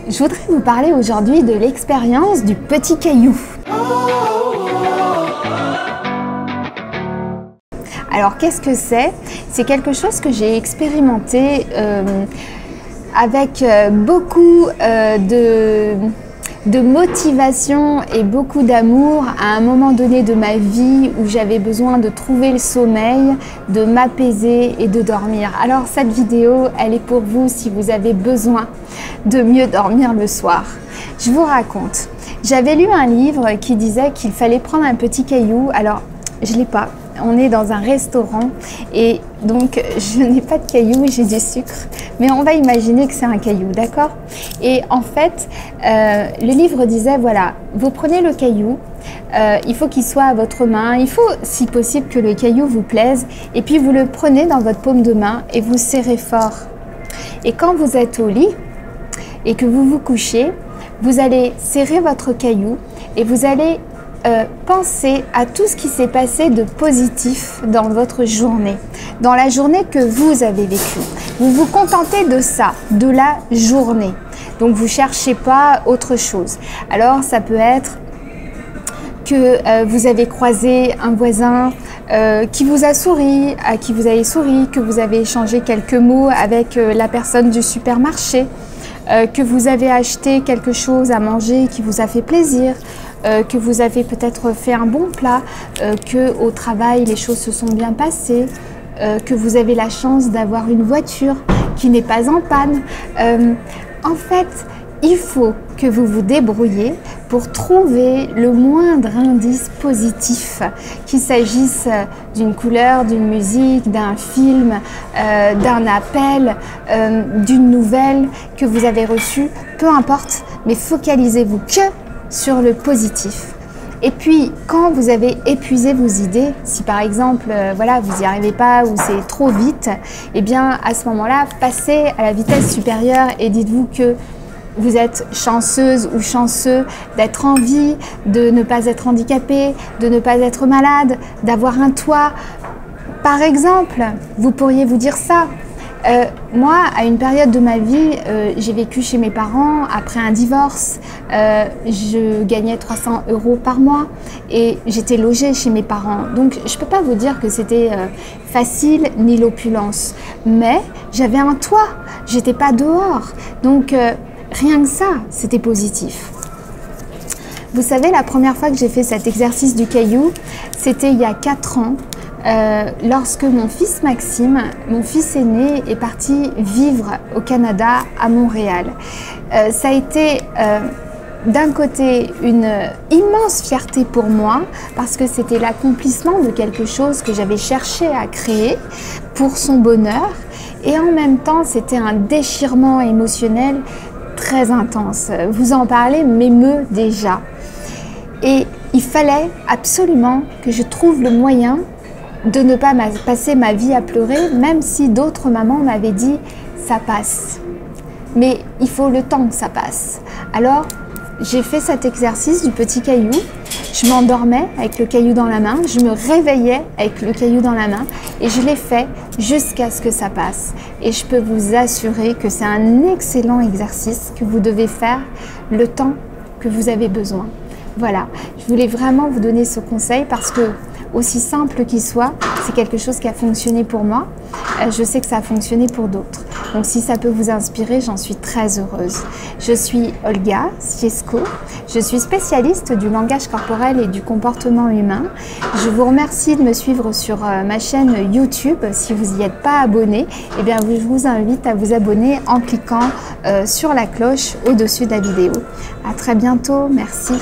Je voudrais vous parler aujourd'hui de l'expérience du petit caillou. Alors qu'est-ce que c'est? C'est quelque chose que j'ai expérimenté avec beaucoup de motivation et beaucoup d'amour à un moment donné de ma vie où j'avais besoin de trouver le sommeil, de m'apaiser et de dormir. Alors cette vidéo, elle est pour vous si vous avez besoin de mieux dormir le soir. Je vous raconte. J'avais lu un livre qui disait qu'il fallait prendre un petit caillou. Alors, je ne l'ai pas. On est dans un restaurant et donc je n'ai pas de caillou, j'ai du sucre. Mais on va imaginer que c'est un caillou, d'accord? Et en fait, le livre disait, voilà, vous prenez le caillou, il faut qu'il soit à votre main, il faut si possible que le caillou vous plaise et puis vous le prenez dans votre paume de main et vous serrez fort. Et quand vous êtes au lit et que vous vous couchez, vous allez serrer votre caillou et vous allez pensez à tout ce qui s'est passé de positif dans votre journée, dans la journée que vous avez vécue. Vous vous contentez de ça, de la journée. Donc vous ne cherchez pas autre chose. Alors ça peut être que vous avez croisé un voisin qui vous a souri, à qui vous avez souri, que vous avez échangé quelques mots avec la personne du supermarché, que vous avez acheté quelque chose à manger qui vous a fait plaisir, que vous avez peut-être fait un bon plat, que au travail les choses se sont bien passées, que vous avez la chance d'avoir une voiture qui n'est pas en panne. En fait, il faut que vous vous débrouillez pour trouver le moindre indice positif, qu'il s'agisse d'une couleur, d'une musique, d'un film, d'un appel, d'une nouvelle que vous avez reçue, peu importe, mais focalisez-vous que sur le positif. Et puis, quand vous avez épuisé vos idées, si par exemple, voilà, vous n'y arrivez pas ou c'est trop vite, eh bien, à ce moment-là, passez à la vitesse supérieure et dites-vous que vous êtes chanceuse ou chanceux d'être en vie, de ne pas être handicapé, de ne pas être malade, d'avoir un toit. Par exemple, vous pourriez vous dire ça. Moi, à une période de ma vie, j'ai vécu chez mes parents après un divorce. Je gagnais 300 € par mois et j'étais logée chez mes parents. Donc, je ne peux pas vous dire que c'était facile ni l'opulence. Mais j'avais un toit, j'étais pas dehors. Donc, rien que ça, c'était positif. Vous savez, la première fois que j'ai fait cet exercice du caillou, c'était il y a 4 ans. Lorsque mon fils Maxime, mon fils aîné, est parti vivre au Canada, à Montréal. Ça a été d'un côté une immense fierté pour moi parce que c'était l'accomplissement de quelque chose que j'avais cherché à créer pour son bonheur et en même temps c'était un déchirement émotionnel très intense. Vous en parlez m'émeut déjà. Et il fallait absolument que je trouve le moyen de ne pas passer ma vie à pleurer, même si d'autres mamans m'avaient dit « ça passe ». Mais il faut le temps que ça passe. Alors, j'ai fait cet exercice du petit caillou. Je m'endormais avec le caillou dans la main, je me réveillais avec le caillou dans la main et je l'ai fait jusqu'à ce que ça passe. Et je peux vous assurer que c'est un excellent exercice que vous devez faire le temps que vous avez besoin. Voilà, je voulais vraiment vous donner ce conseil parce que aussi simple qu'il soit, c'est quelque chose qui a fonctionné pour moi. Je sais que ça a fonctionné pour d'autres. Donc si ça peut vous inspirer, j'en suis très heureuse. Je suis Olga Siesko, je suis spécialiste du langage corporel et du comportement humain. Je vous remercie de me suivre sur ma chaîne YouTube. Si vous n'y êtes pas abonné, eh bien, je vous invite à vous abonner en cliquant sur la cloche au-dessus de la vidéo. À très bientôt, merci.